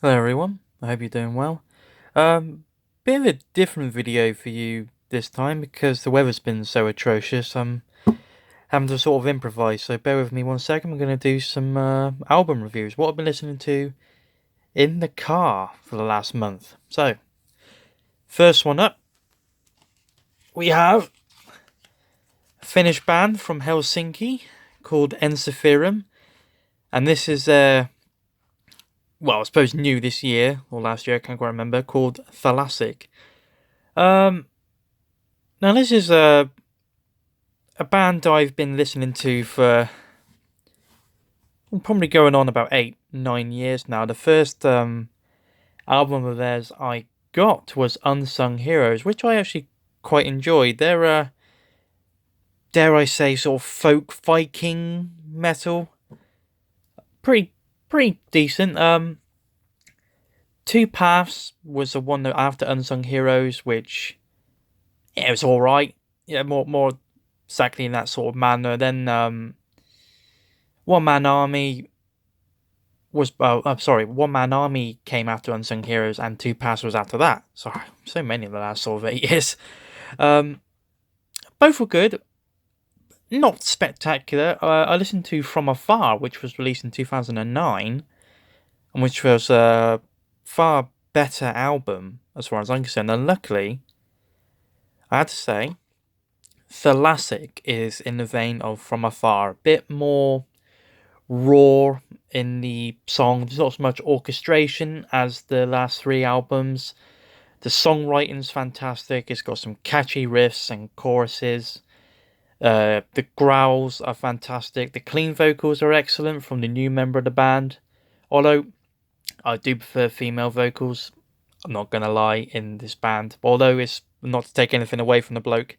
Hello everyone, I hope you're doing well. Bit of a different video for you this time because the weather's been so atrocious. I'm having to sort of improvise, so bear with me 1 second. I'm going to do some album reviews. What I've been listening to in the car for the last month. So, first one up, we have a Finnish band from Helsinki called Ensferum, and this is well, I suppose new this year or last year, I can't quite remember, called Thalassic. Um, Now this is a band I've been listening to for probably going on about 8, 9 years now. The first album of theirs I got was Unsung Heroes, which I actually quite enjoyed. They're dare I say, sort of folk Viking metal. Pretty decent. Two Paths was the one that after Unsung Heroes, which yeah, it was alright. Yeah, more exactly in that sort of manner. Then One Man Army was I'm sorry, One Man Army came after Unsung Heroes, and Two Paths was after that. Sorry, so many in the last sort of 8 years. Um, both were good, not spectacular. I listened to From Afar, which was released in 2009, and which was a far better album as far as I'm concerned. And luckily, I had to say, Thalassic is in the vein of From Afar, a bit more raw in the song. There's not as much orchestration as the last three albums. The songwriting's fantastic. It's got some catchy riffs and choruses. The growls are fantastic. The clean vocals are excellent from the new member of the band. Although I do prefer female vocals, I'm not gonna lie, in this band. Although it's not to take anything away from the bloke,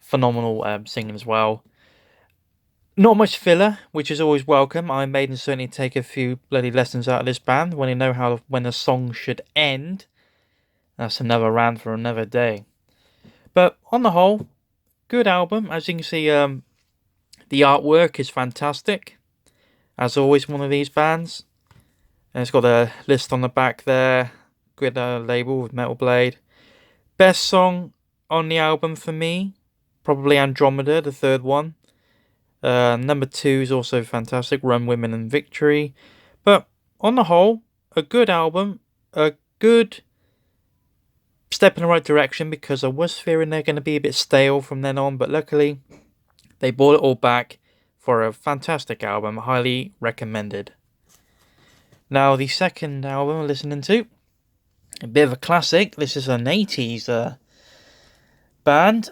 phenomenal singing as well. Not much filler, which is always welcome. Iron Maiden certainly take a few bloody lessons out of this band when they know when a song should end. That's another rant for another day. But on the whole, good album. As you can see, the artwork is fantastic. As always, one of these bands. And it's got a list on the back there. Good label with Metal Blade. Best song on the album for me, probably Andromeda, the third one. Number 2 is also fantastic, Run, Women and Victory. But on the whole, a good album, a good step in the right direction, because I was fearing they're going to be a bit stale from then on, but luckily they brought it all back for a fantastic album, highly recommended. Now the second album I'm listening to, a bit of a classic. This is an 80s band,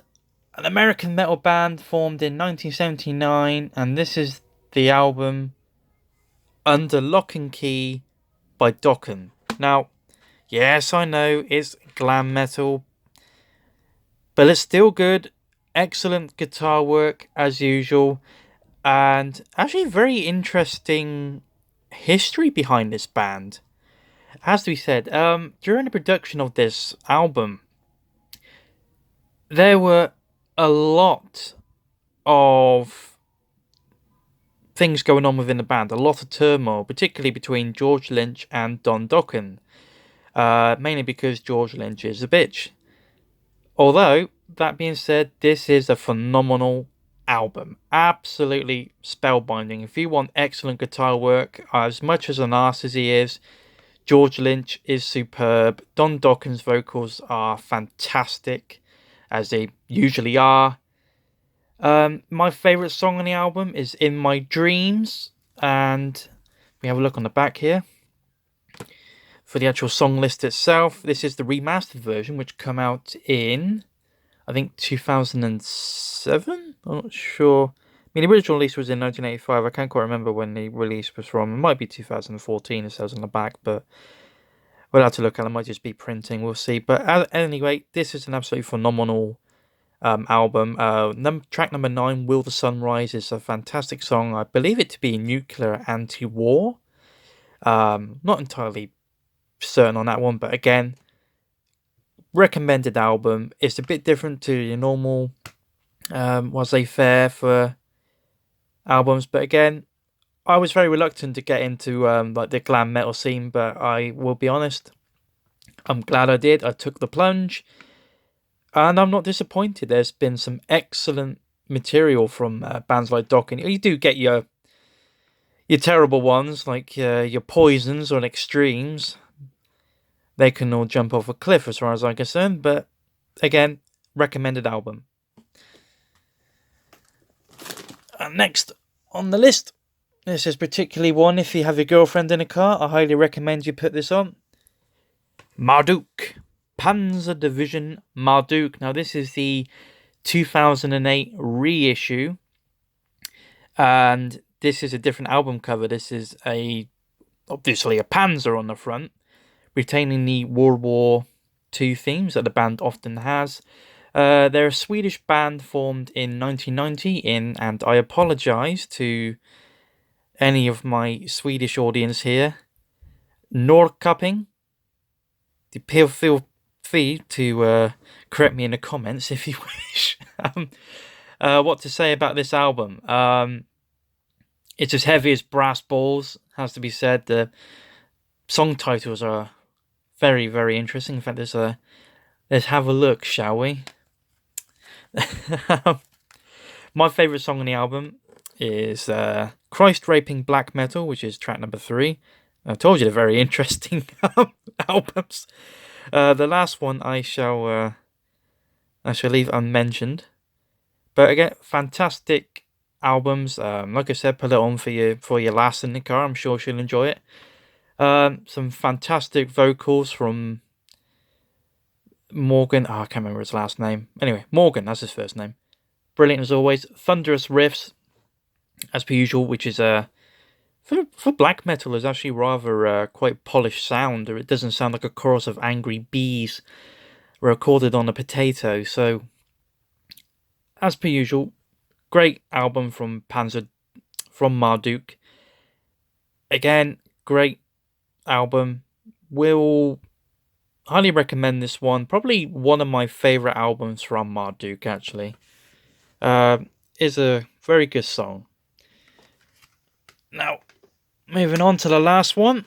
an American metal band formed in 1979, and this is the album Under Lock and Key by Dokken. Now, yes, I know it's glam metal, but it's still good. Excellent guitar work as usual, and actually very interesting history behind this band. As we said, during the production of this album, there were a lot of things going on within the band, a lot of turmoil, particularly between George Lynch and Don Dokken, mainly because George Lynch is a bitch. Although, that being said, this is a phenomenal album, absolutely spellbinding. If you want excellent guitar work, as much as an arse as he is, George Lynch is superb. Don Dokken's vocals are fantastic, as they usually are. My favourite song on the album is In My Dreams, and we have a look on the back here. For the actual song list itself, this is the remastered version, which came out in, I think, 2007? I'm not sure. I mean, the original release was in 1985. I can't quite remember when the release was from. It might be 2014, it says on the back, but we'll have to look at it. It might just be printing, we'll see. But anyway, this is an absolutely phenomenal album. Track number 9, Will the Sun Rise, is a fantastic song. I believe it to be nuclear anti-war. Not entirely certain on that one, but again, recommended album. It's a bit different to your normal was a fair for albums, but again, I was very reluctant to get into like the glam metal scene, but I will be honest, I'm glad I did. I took the plunge, and I'm not disappointed. There's been some excellent material from bands like Dokken. You do get your terrible ones, like your Poisons or Extremes. They can all jump off a cliff as far as I'm concerned, but again, recommended album. And next on the list, this is particularly one if you have your girlfriend in a car, I highly recommend you put this on. Marduk, Panzer Division Marduk. Now this is the 2008 reissue, and this is a different album cover. This is obviously a Panzer on the front, retaining the World War II themes that the band often has. They're a Swedish band formed in 1990 and I apologise to any of my Swedish audience here. Norrköping. Feel free to correct me in the comments if you wish. What to say about this album? It's as heavy as brass balls, has to be said. The song titles are very, very interesting. In fact, let's have a look, shall we? My favourite song on the album is Christ Raping Black Metal, which is track number 3. I told you they're very interesting albums. The last one I shall leave unmentioned. But again, fantastic albums. Like I said, put it on for your lass in the car. I'm sure she'll enjoy it. Some fantastic vocals from Morgan. I can't remember his last name. Anyway, Morgan, that's his first name. Brilliant as always. Thunderous riffs, as per usual, which is for black metal is actually rather quite polished sound. Or it doesn't sound like a chorus of angry bees recorded on a potato. So, as per usual, great album from Marduk. Again, great album. Will highly recommend this one. Probably one of my favourite albums from Marduk, actually. Is a very good song. Now, moving on to the last one.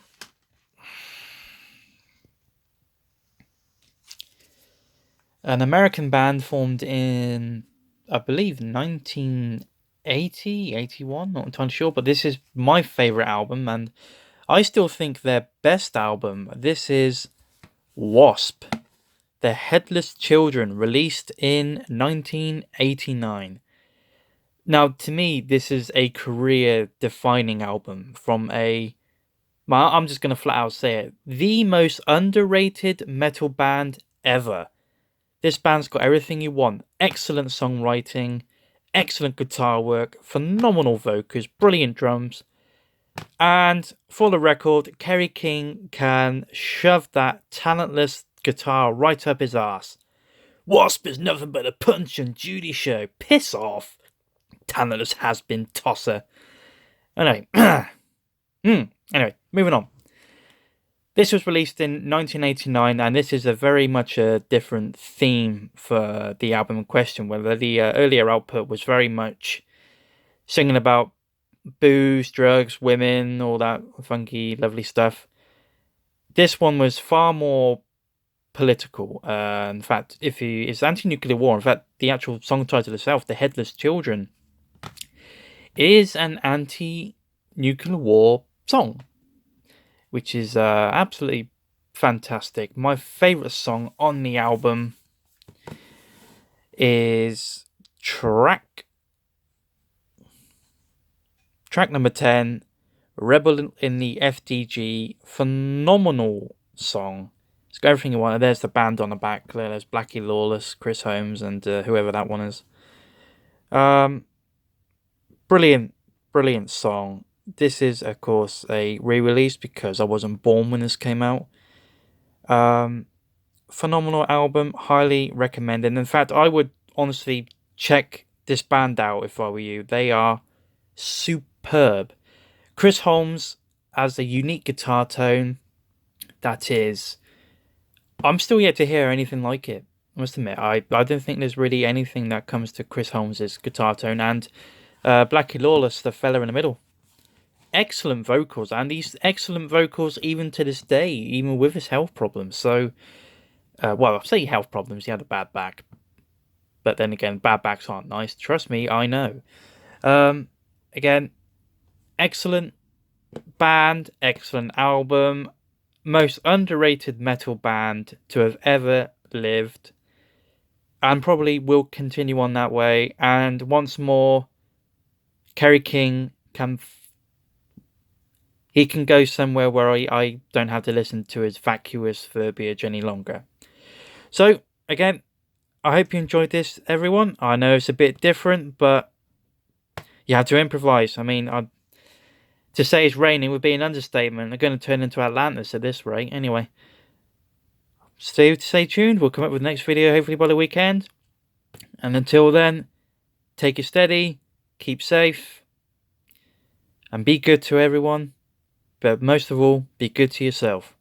An American band formed in, I believe, 1980, 81, not entirely sure, but this is my favourite album, and I still think their best album. This is Wasp, The Headless Children, released in 1989. Now, to me, this is a career-defining album from I'm just going to flat out say it, the most underrated metal band ever. This band's got everything you want. Excellent songwriting, excellent guitar work, phenomenal vocals, brilliant drums. And for the record, Kerry King can shove that talentless guitar right up his ass. Wasp is nothing but a Punch and Judy show. Piss off. Talentless has-been tosser. Anyway, anyway, moving on. This was released in 1989, and this is a very much a different theme for the album in question, where the earlier output was very much singing about booze, drugs, women, all that funky, lovely stuff. This one was far more political. In fact, it's anti-nuclear war. In fact, the actual song title itself, The Headless Children, is an anti-nuclear war song, which is absolutely fantastic. My favourite song on the album is track number 10, Rebel in the FDG. Phenomenal song. It's got everything you want. There's the band on the back. There's Blackie Lawless, Chris Holmes, and whoever that one is. Brilliant song. This is, of course, a re-release because I wasn't born when this came out. Phenomenal album. Highly recommended. In fact, I would honestly check this band out if I were you. They are superb. Chris Holmes has a unique guitar tone that is... I'm still yet to hear anything like it. I must admit, I don't think there's really anything that comes to Chris Holmes' guitar tone. And Blackie Lawless, the fella in the middle. excellent vocals, and he's excellent vocals even to this day, even with his health problems. So, well, I say health problems, he had a bad back. But then again, bad backs aren't nice. Trust me, I know. Again, excellent band, excellent album, most underrated metal band to have ever lived, and probably will continue on that way. And once more, Kerry King can go somewhere where I don't have to listen to his vacuous verbiage any longer. So again, I hope you enjoyed this, everyone. I know it's a bit different, but you have to improvise. I mean, to say it's raining would be an understatement. They're going to turn into Atlantis at this rate. Anyway, stay tuned. We'll come up with the next video hopefully by the weekend. And until then, take it steady, keep safe, and be good to everyone. But most of all, be good to yourself.